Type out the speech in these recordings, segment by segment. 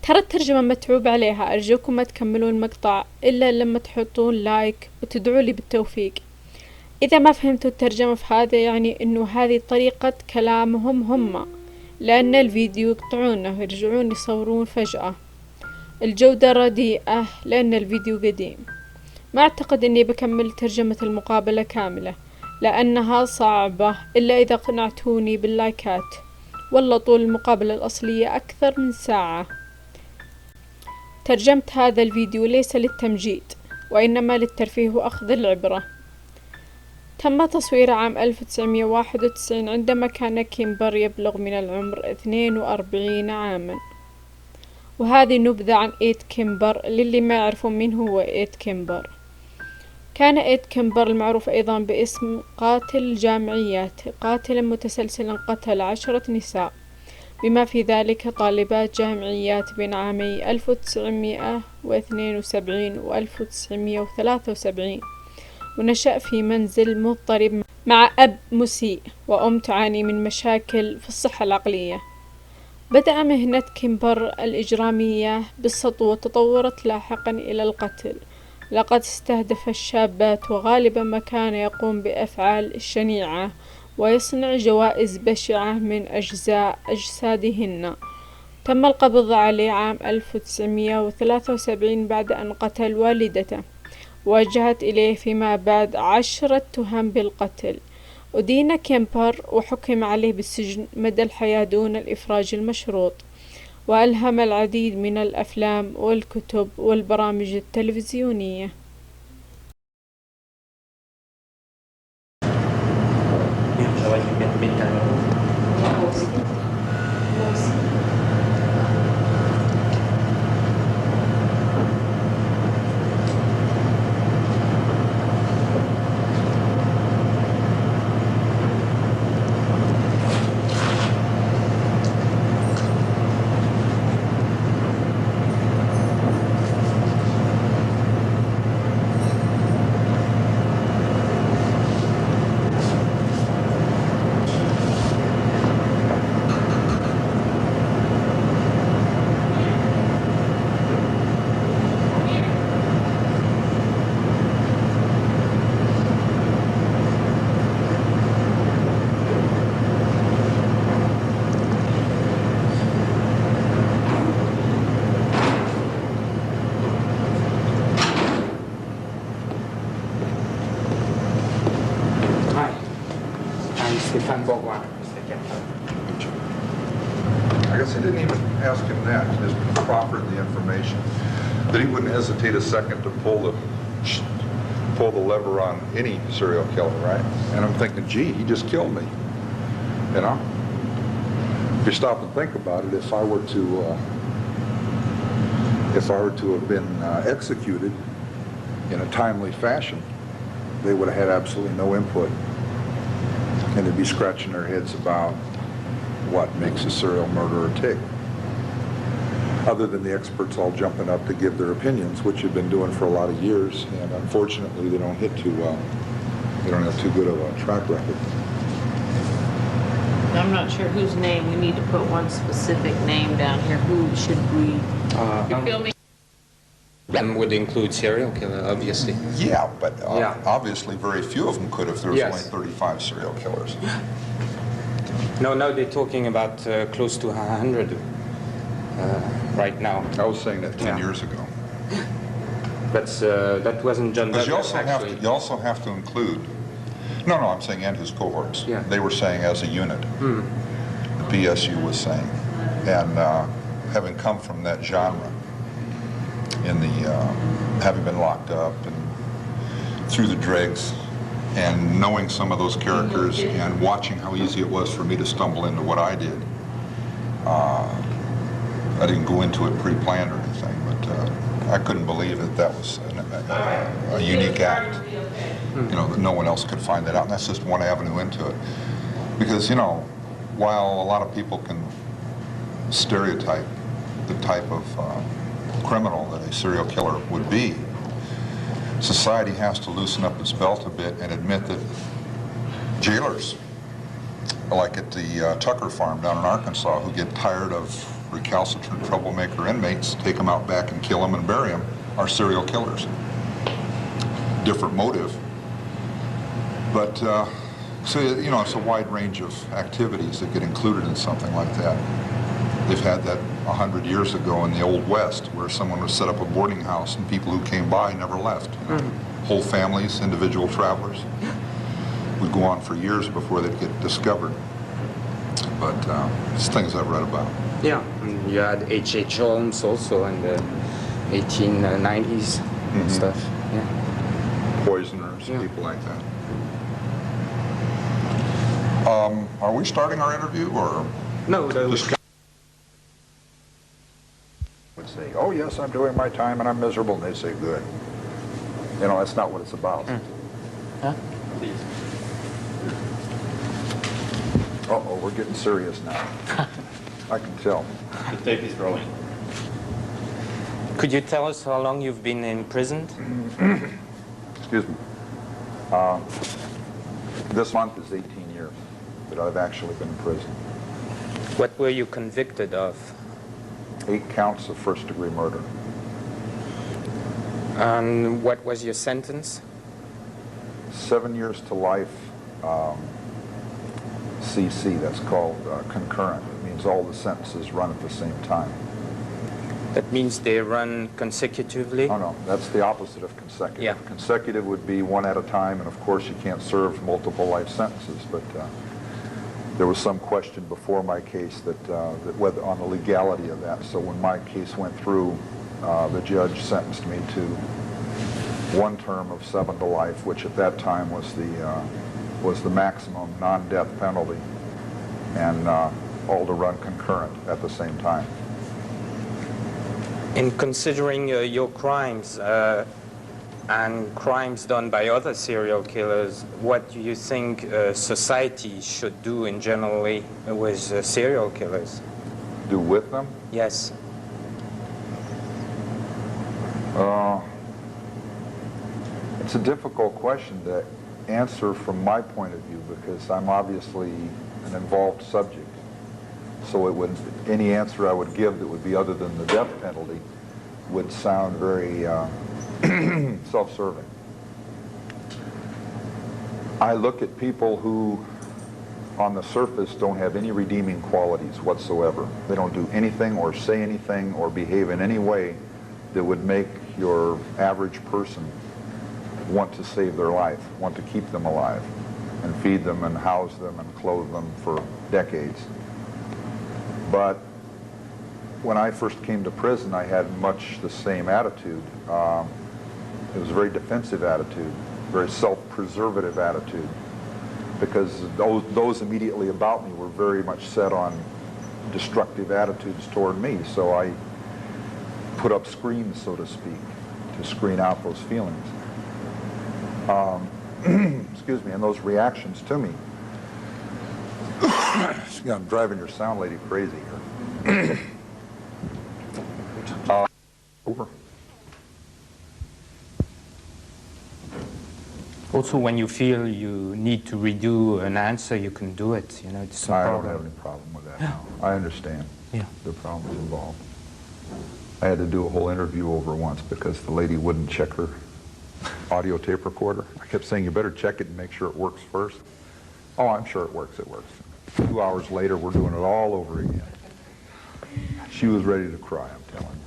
ترى الترجمة متعوب عليها، أرجوكم ما تكملون المقطع إلا لما تحطون لايك وتدعوا لي بالتوفيق. إذا ما فهمتوا الترجمة فهذا يعني إنه هذه طريقة كلامهم هم، لأن الفيديو يقطعونه ويرجعون يصورون فجأة. الجودة رديئة لأن الفيديو قديم. ما أعتقد إني بكمل ترجمة المقابلة كاملة لأنها صعبة إلا إذا قنعتوني باللايكات. والله طول المقابلة الأصلية أكثر من ساعة. ترجمت هذا الفيديو ليس للتمجيد وإنما للترفيه وأخذ العبرة. تم تصويره عام 1991 عندما كان كيمبر يبلغ من العمر 42 عاما. وهذه نبذة عن كمبر للي ما يعرفون مين هو كمبر. كان كمبر المعروف أيضا باسم قاتل الجامعيات، قاتلا متسلسلا قتل 10 نساء بما في ذلك طالبات جامعيات بين عامي 1972 و 1973. ونشأ في منزل مضطرب مع أب مسيء وأم تعاني من مشاكل في الصحة العقلية. بدأ مهنة كيمبر الإجرامية بالسطو وتطورت لاحقا إلى القتل. لقد استهدف الشابات وغالبا ما كان يقوم بأفعال شنيعة ويصنع جوائز بشعة من أجزاء أجسادهن. تم القبض عليه عام 1973 بعد أن قتل والدته. وجهت إليه فيما بعد 10 تهم بالقتل. أدين كيمبر وحكم عليه بالسجن مدى الحياة دون الإفراج المشروط. وألهم العديد من الأفلام والكتب والبرامج التلفزيونية. I guess I didn't even ask him that. He just proffered the information that he wouldn't hesitate a second to pull the lever on any serial killer, right? And I'm thinking, gee, he just killed me. You know? If you stop and think about it, if I were to have been executed in a timely fashion, they would have had absolutely no input. And they'd be scratching their heads about what makes a serial murderer tick, other than the experts all jumping up to give their opinions, which you've been doing for a lot of years, and unfortunately they don't hit too well. They don't have too good of a track record. I'm not sure whose name. We need to put one specific name down here. Who should we? You're filming. That would include serial killer, obviously. Yeah, but obviously very few of them could if there was only 35 serial killers. No, they're talking about close to 100 right now. I was saying that 10 years ago. That wasn't John Douglas, Because you also have to include, no, I'm saying and his cohorts. Yeah. They were saying as a unit. The PSU was saying. And having come from that genre, in the having been locked up and through the dregs, and knowing some of those characters and watching how easy it was for me to stumble into what I did. I didn't go into it pre-planned or anything, but I couldn't believe that that was a unique act. You know, that no one else could find that out, and that's just one avenue into it. Because, you know, while a lot of people can stereotype the type of criminal that a serial killer would be, society has to loosen up its belt a bit and admit that jailers, like at the Tucker farm down in Arkansas, who get tired of recalcitrant troublemaker inmates, take them out back and kill them and bury them, are serial killers. Different motive. But, so, you know, it's a wide range of activities that get included in something like that. They've had that 100 years ago in the Old West, where someone would set up a boarding house and people who came by never left. You know? Whole families, individual travelers, would go on for years before they'd get discovered. But it's things I've read about. Yeah, and you had H.H. Holmes also in the 1890s and stuff. Yeah. Poisoners, people like that. Are we starting our interview, or? No, Just would say, oh yes, I'm doing my time and I'm miserable, and they say, good. You know, that's not what it's about. Huh? Uh-oh, we're getting serious now. I can tell. The tape is rolling. Could you tell us how long you've been imprisoned? Excuse me. This month is 18 years that I've actually been in prison. What were you convicted of? 8 counts of first-degree murder. And what was your sentence? 7 years to life, CC, that's called concurrent. It means all the sentences run at the same time. That means they run consecutively? Oh no, that's the opposite of consecutive. Yeah. Consecutive would be one at a time, and of course you can't serve multiple life sentences, but there was some question before my case that whether on the legality of that. So when my case went through, the judge sentenced me to 1 term of 7 to life, which at that time was the maximum non-death penalty, and all to run concurrent at the same time. In considering your crimes and crimes done by other serial killers, what do you think society should do in generally with serial killers? Do with them? Yes. It's a difficult question to answer from my point of view, because I'm obviously an involved subject. So it would, any answer I would give that would be other than the death penalty would sound very self-serving. I look at people who on the surface don't have any redeeming qualities whatsoever. They don't do anything or say anything or behave in any way that would make your average person want to save their life, want to keep them alive, and feed them and house them and clothe them for decades. But when I first came to prison, I had much the same attitude. It was a very defensive attitude, very self-preservative attitude, because those immediately about me were very much set on destructive attitudes toward me. So I put up screens, so to speak, to screen out those feelings. Excuse me, and those reactions to me. I'm driving your sound lady crazy here. Over. Also, when you feel you need to redo an answer, you can do it. You know, it's no I problem. don't have any problem with that now. I understand Yeah. the problems involved. I had to do a whole interview over once because the lady wouldn't check her audio tape recorder. I kept saying, you better check it and make sure it works first. Oh, I'm sure it works, it works. 2 hours later, we're doing it all over again. She was ready to cry, I'm telling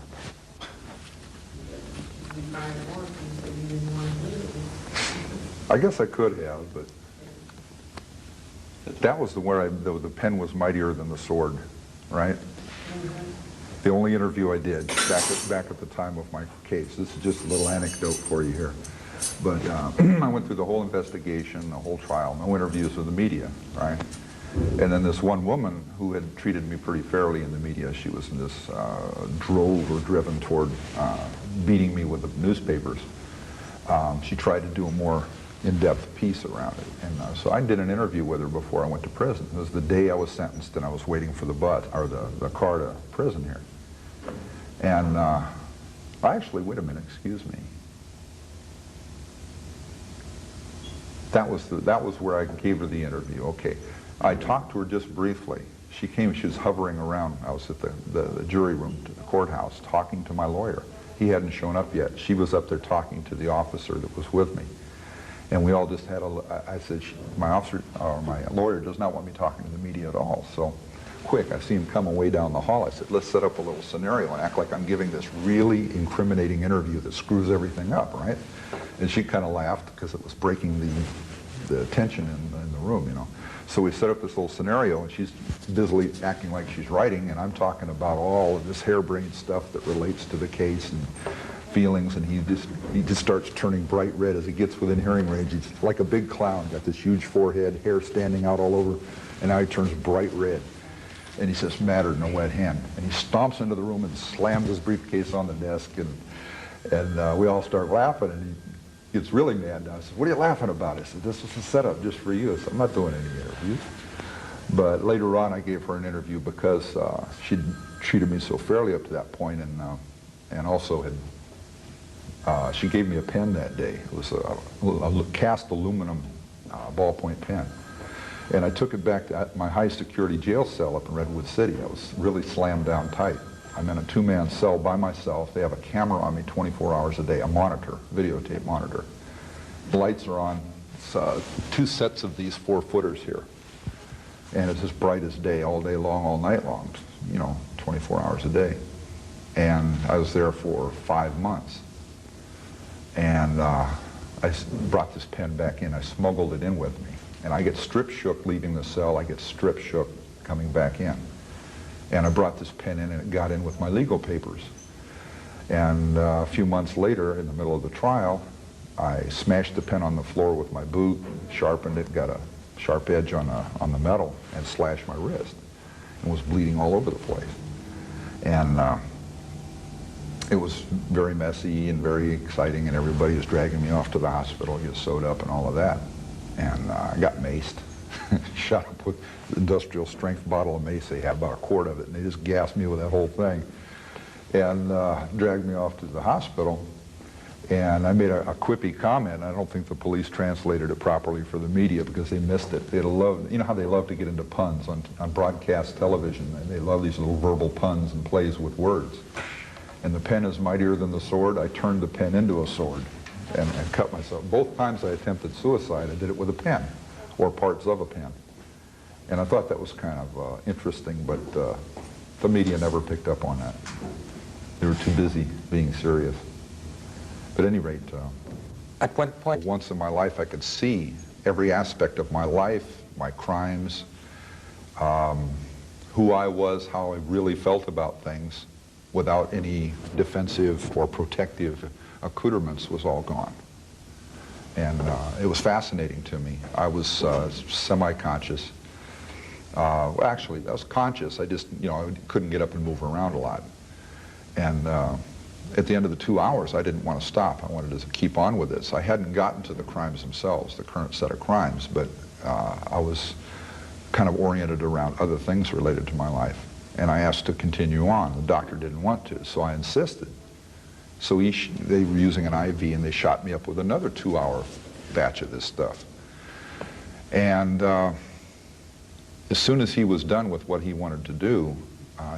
you. I guess I could have, but that was where the pen was mightier than the sword, right? The only interview I did back at the time of my case. This is just a little anecdote for you here. But I went through the whole investigation, the whole trial, no interviews with the media, right? And then this one woman who had treated me pretty fairly in the media, she was in this drove or driven toward beating me with the newspapers. She tried to do a more in-depth piece around it. And so I did an interview with her before I went to prison. It was the day I was sentenced and I was waiting for the car to prison here. And actually, wait a minute, excuse me. That was where I gave her the interview. Okay. I talked to her just briefly. She came, she was hovering around. I was at the jury room to the courthouse talking to my lawyer. He hadn't shown up yet. She was up there talking to the officer that was with me. And we all just had I said, my lawyer does not want me talking to the media at all. So quick, I see him coming way down the hall. I said, let's set up a little scenario and act like I'm giving this really incriminating interview that screws everything up, right? And she kind of laughed because it was breaking the tension in the room, you know. So we set up this little scenario, and she's busily acting like she's writing, and I'm talking about all of this harebrained stuff that relates to the case and feelings, and he just starts turning bright red as he gets within hearing range. He's like a big clown, got this huge forehead, hair standing out all over, and now he turns bright red. And he says, "Matter, no wet hand." And he stomps into the room and slams his briefcase on the desk, and we all start laughing, and he gets really mad now. I said, "What are you laughing about?" I said, "This was a setup just for you." I said, "I'm not doing any interviews." But later on, I gave her an interview because she'd treated me so fairly up to that point, and also had, she gave me a pen that day. It was a cast aluminum ballpoint pen. And I took it back to my high security jail cell up in Redwood City. I was really slammed down tight. I'm in a two-man cell by myself. They have a camera on me 24 hours a day, a monitor, videotape monitor. The lights are on. It's, 2 sets of these 4-footers here. And it's as bright as day, all day long, all night long, you know, 24 hours a day. And I was there for 5 months. And I brought this pen back in. I smuggled it in with me. And I get strip shook leaving the cell. I get strip shook coming back in. And I brought this pen in, and it got in with my legal papers. And a few months later, in the middle of the trial, I smashed the pen on the floor with my boot, sharpened it, got a sharp edge on the metal, and slashed my wrist. And was bleeding all over the place. And it was very messy and very exciting, and everybody was dragging me off to the hospital, get sewed up and all of that. And I got maced, shot up with the industrial strength bottle of mace. They had about a quart of it, and they just gassed me with that whole thing. And dragged me off to the hospital. And I made a quippy comment. I don't think the police translated it properly for the media because they missed it. They'd love, you know how they love to get into puns on broadcast television. They love these little verbal puns and plays with words. And the pen is mightier than the sword. I turned the pen into a sword and cut myself. Both times I attempted suicide, I did it with a pen or parts of a pen. And I thought that was kind of interesting, but the media never picked up on that. They were too busy being serious. But at any rate, At what point? once in my life I could see every aspect of my life, my crimes, who I was, how I really felt about things, without any defensive or protective accoutrements, was all gone. And it was fascinating to me. I was semi-conscious. Well, actually, I was conscious. I just, you know, I couldn't get up and move around a lot. And at the end of the 2 hours, I didn't want to stop. I wanted to keep on with this. I hadn't gotten to the crimes themselves, the current set of crimes, but I was kind of oriented around other things related to my life. And I asked to continue on. The doctor didn't want to, so I insisted. So they were using an IV, and they shot me up with another 2-hour batch of this stuff. And as soon as he was done with what he wanted to do,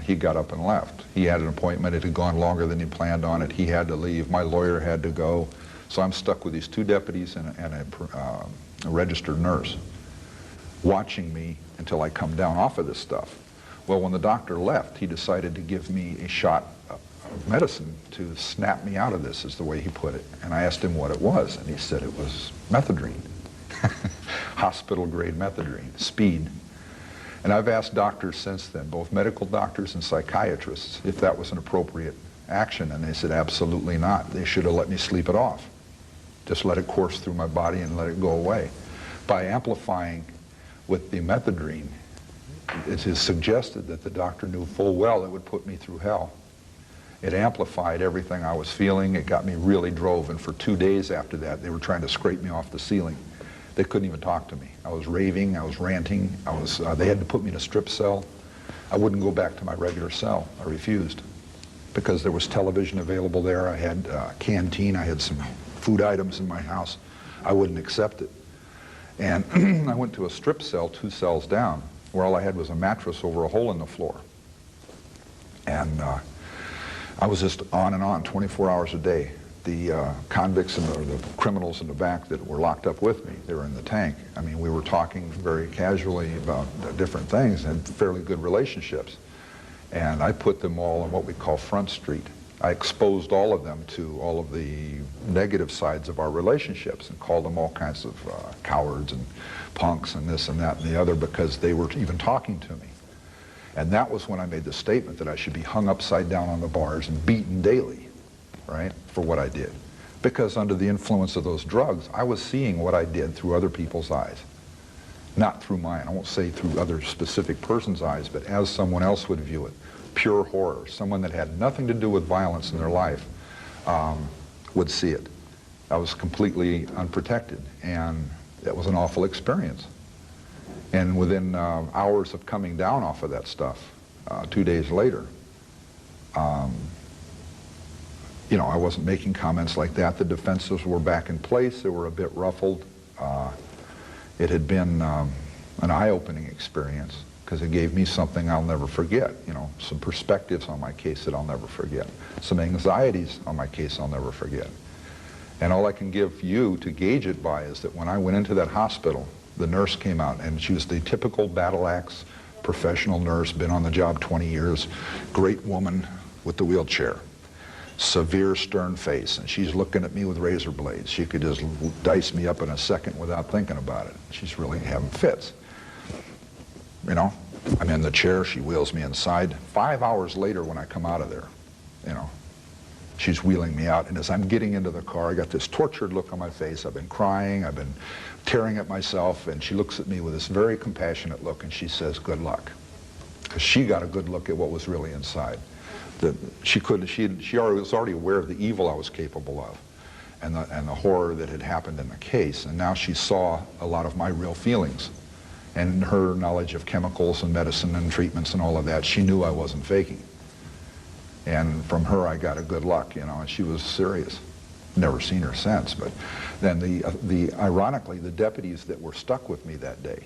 he got up and left. He had an appointment. It had gone longer than he planned on it. He had to leave. My lawyer had to go. So I'm stuck with these 2 deputies and a registered nurse watching me until I come down off of this stuff. Well, when the doctor left, he decided to give me a shot of medicine to snap me out of this, is the way he put it. And I asked him what it was, and he said it was methadone. Hospital-grade methadone, speed. And I've asked doctors since then, both medical doctors and psychiatrists, if that was an appropriate action, and they said absolutely not. They should have let me sleep it off just let it course through my body and let it go away. By amplifying with the methadone, it is suggested that the doctor knew full well it would put me through hell. It amplified everything I was feeling. It got me really drove, and for 2 days after that, they were trying to scrape me off the ceiling. They couldn't even talk to me. I was raving, I was ranting, they had to put me in a strip cell. I wouldn't go back to my regular cell. I refused, because there was television available there. I had a canteen, I had some food items in my house. I wouldn't accept it. And I went to a strip cell 2 cells down, where all I had was a mattress over a hole in the floor. And I was just on and on, 24 hours a day. The convicts and the criminals in the back that were locked up with me, they were in the tank. I mean, we were talking very casually about different things and fairly good relationships. And I put them all on what we call Front Street. I exposed all of them to all of the negative sides of our relationships and called them all kinds of cowards and punks and this and that and the other, because they were even talking to me. And that was when I made the statement that I should be hung upside down on the bars and beaten daily, right, for what I did. Because under the influence of those drugs, I was seeing what I did through other people's eyes. Not through mine. I won't say through other specific person's eyes, but as someone else would view it. Pure horror. Someone that had nothing to do with violence in their life would see it. I was completely unprotected, and that was an awful experience. And within hours of coming down off of that stuff, 2 days later, you know, I wasn't making comments like that. The defenses were back in place. They were a bit ruffled. It had been an eye-opening experience, because it gave me something I'll never forget, you know, some perspectives on my case that I'll never forget, some anxieties on my case I'll never forget. And all I can give you to gauge it by is that when I went into that hospital, the nurse came out, and she was the typical battle axe professional nurse, been on the job 20 years, great woman with the wheelchair, severe stern face, and she's looking at me with razor blades. She could just dice me up in a second without thinking about it. She's really having fits. You know, I'm in the chair, she wheels me inside. 5 hours later when I come out of there, you know, she's wheeling me out, and as I'm getting into the car, I got this tortured look on my face. I've been crying, I've been tearing at myself, and she looks at me with this very compassionate look, and she says, "Good luck," because she got a good look at what was really inside. That she was already aware of the evil I was capable of, and the horror that had happened in the case, and now she saw a lot of my real feelings. And her knowledge of chemicals and medicine and treatments and all of that, she knew I wasn't faking. And from her I got a good luck, you know, and she was serious. Never seen her since, but then ironically, the deputies that were stuck with me that day,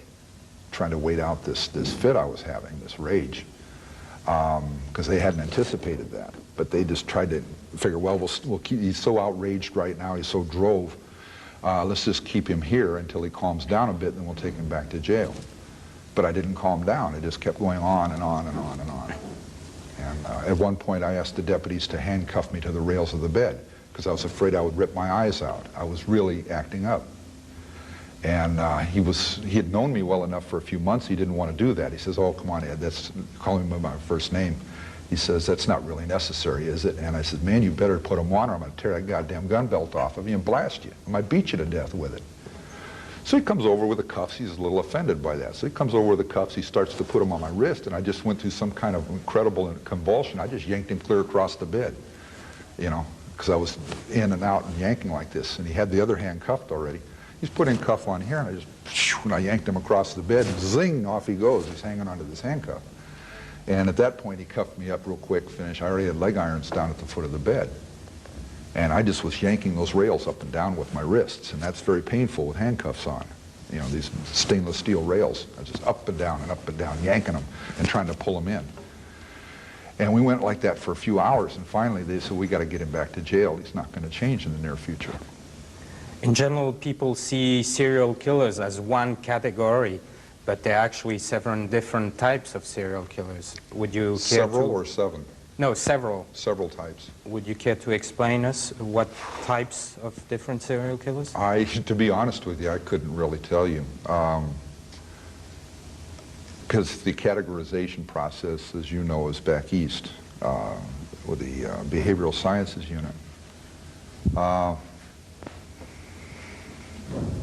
trying to wait out this fit I was having, this rage, because they hadn't anticipated that, but they just tried to figure, well, we'll keep, he's so outraged right now, he's so drove, let's just keep him here until he calms down a bit, and then we'll take him back to jail. But I didn't calm down. It just kept going on and on and on and on. And at one point I asked the deputies to handcuff me to the rails of the bed, because I was afraid I would rip my eyes out. I was really acting up. And he had known me well enough for a few months, he didn't want to do that. He says, "Oh, come on, Ed, that's calling me by my first name." He says, "That's not really necessary, is it?" And I said, "Man, you better put them on, or I'm going to tear that goddamn gun belt off of you and blast you. I might beat you to death with it." So he comes over with the cuffs. He's a little offended by that. So he comes over with the cuffs, he starts to put them on my wrist, and I just went through some kind of incredible convulsion. I just yanked him clear across the bed, you know, because I was in and out and yanking like this, and he had the other hand cuffed already. He's putting cuff on here, and I yanked him across the bed, and zing, off he goes. He's hanging onto this handcuff. And at that point, he cuffed me up real quick, finished. I already had leg irons down at the foot of the bed. And I just was yanking those rails up and down with my wrists, and that's very painful with handcuffs on. You know, these stainless steel rails. I was just up and down, yanking them and trying to pull them in. And we went like that for a few hours, and finally they said, "We got to get him back to jail. He's not going to change in the near future." In general, people see serial killers as one category, but there are actually 7 different types of serial killers. Would you care Several to... or 7? No, several. Several types. Would you care to explain us what types of different serial killers? To be honest with you, I couldn't really tell you. Because the categorization process, as you know, is back east with the behavioral sciences unit.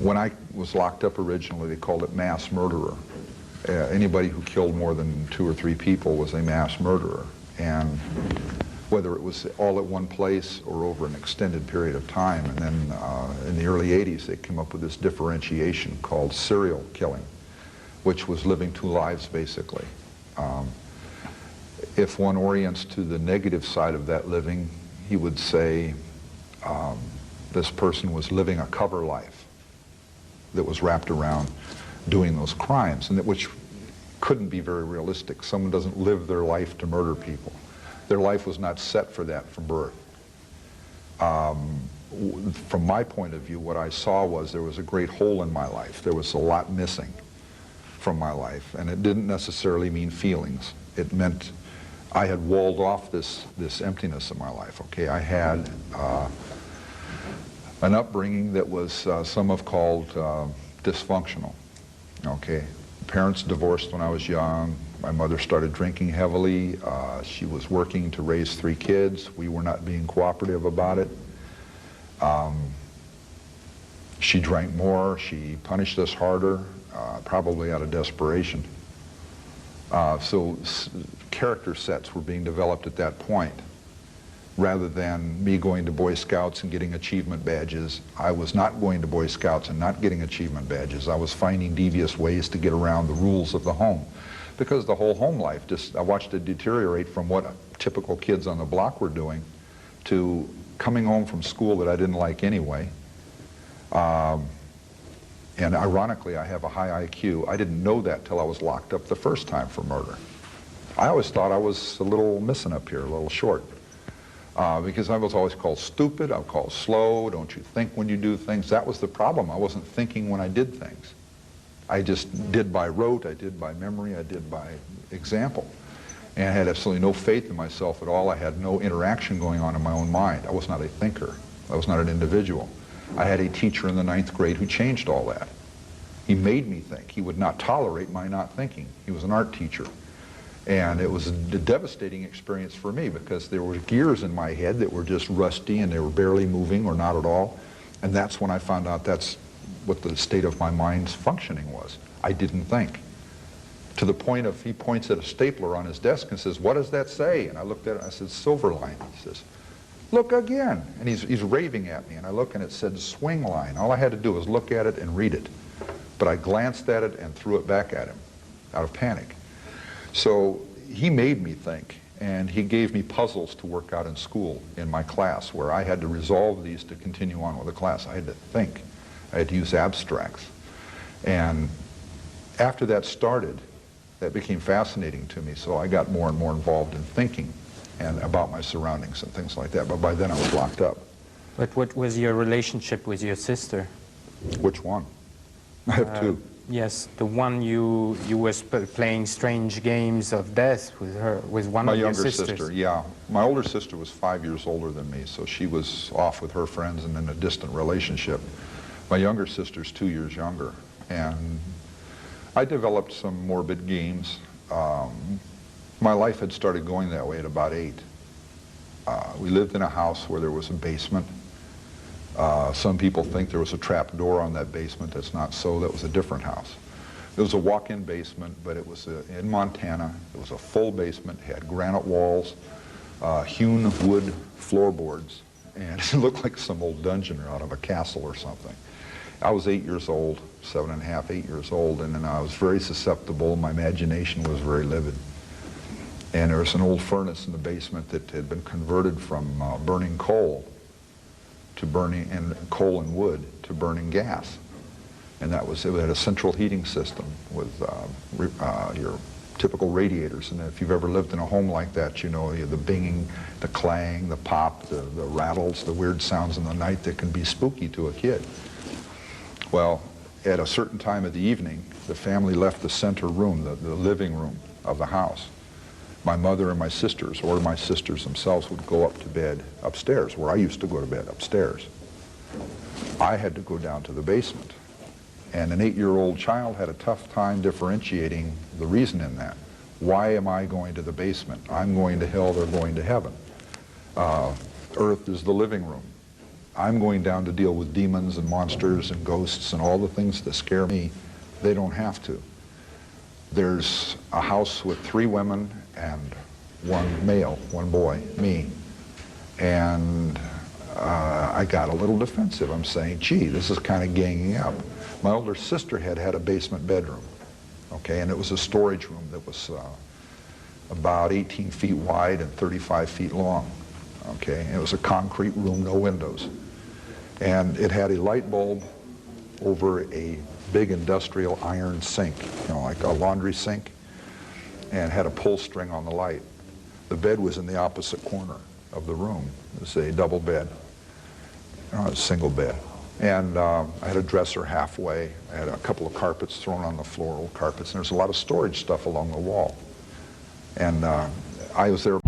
When I was locked up originally, they called it mass murderer. Anybody who killed more than 2 or 3 people was a mass murderer. And whether it was all at one place or over an extended period of time. And then in the early 80s, they came up with this differentiation called serial killing, which was living 2 lives, basically. If one orients to the negative side of that living, he would say this person was living a cover life that was wrapped around doing those crimes, and which couldn't be very realistic. Someone doesn't live their life to murder people. Their life was not set for that from birth. From my point of view, what I saw was there was a great hole in my life. There was a lot missing from my life, and it didn't necessarily mean feelings. It meant I had walled off this emptiness in my life. Okay, I had an upbringing that was some have called dysfunctional. Okay, parents divorced when I was young. My mother started drinking heavily. She was working to raise 3 kids. We were not being cooperative about it. She drank more. She punished us harder, probably out of desperation. So character sets were being developed at that point. Rather than me going to Boy Scouts and getting achievement badges, I was not going to Boy Scouts and not getting achievement badges. I was finding devious ways to get around the rules of the home. Because the whole home life, I watched it deteriorate from what typical kids on the block were doing to coming home from school that I didn't like anyway. And ironically, I have a high IQ. I didn't know that till I was locked up the first time for murder. I always thought I was a little missing up here, a little short. Because I was always called stupid, I was called slow, don't you think when you do things? That was the problem. I wasn't thinking when I did things. I just did by rote, I did by memory, I did by example. And I had absolutely no faith in myself at all. I had no interaction going on in my own mind. I was not a thinker. I was not an individual. I had a teacher in the 9th grade who changed all that. He made me think. He would not tolerate my not thinking. He was an art teacher. And it was a devastating experience for me because there were gears in my head that were just rusty and they were barely moving or not at all. And that's when I found out that's what the state of my mind's functioning was. I didn't think. To the point of he points at a stapler on his desk and says, "What does that say?" And I looked at it and I said, "Silver line." He says, "Look again." And he's raving at me and I look and it said swing line. All I had to do was look at it and read it. But I glanced at it and threw it back at him out of panic. So he made me think, and he gave me puzzles to work out in school in my class where I had to resolve these to continue on with the class. I had to think. I had to use abstracts. And after that started, that became fascinating to me, so I got more and more involved in thinking and about my surroundings and things like that. But by then I was locked up. But what was your relationship with your sister? Which one? I have 2. Yes, the one you was playing strange games of death with her, with one of your sisters. My younger sister, yeah. My older sister was 5 years older than me, so she was off with her friends and in a distant relationship. My younger sister's 2 years younger, and I developed some morbid games. My life had started going that way at about 8. We lived in a house where there was a basement. Some people think there was a trap door on that basement. That's not so. That was a different house. It was a walk-in basement, but it was in Montana. It was a full basement. It had granite walls, hewn wood floorboards, and it looked like some old dungeon out of a castle or something. I was 8 years old, 7.5, 8 years old, and then I was very susceptible. My imagination was very livid. And there was an old furnace in the basement that had been converted from burning coal to burning coal and wood to burning gas, and it had a central heating system with your typical radiators. And if you've ever lived in a home like that, you know the binging, the clang, the pop, the rattles, the weird sounds in the night that can be spooky to a kid. Well, at a certain time of the evening, the family left the center room, the living room of the house. My mother and my sisters, or my sisters themselves, would go up to bed upstairs, where I used to go to bed, upstairs. I had to go down to the basement. And an 8-year-old child had a tough time differentiating the reason in that. Why am I going to the basement? I'm going to hell, they're going to heaven. Earth is the living room. I'm going down to deal with demons and monsters and ghosts and all the things that scare me. They don't have to. There's a house with 3 women and 1 male, 1 boy, me. And I got a little defensive. I'm saying, gee, this is kind of ganging up. My older sister had a basement bedroom, okay, and it was a storage room that was about 18 feet wide and 35 feet long, okay. And it was a concrete room, no windows. And it had a light bulb over a big industrial iron sink, you know, like a laundry sink, and had a pull string on the light. The bed was in the opposite corner of the room. It was a double bed, a single bed. And I had a dresser halfway. I had a couple of carpets thrown on the floor, old carpets, and there's a lot of storage stuff along the wall. And I was there.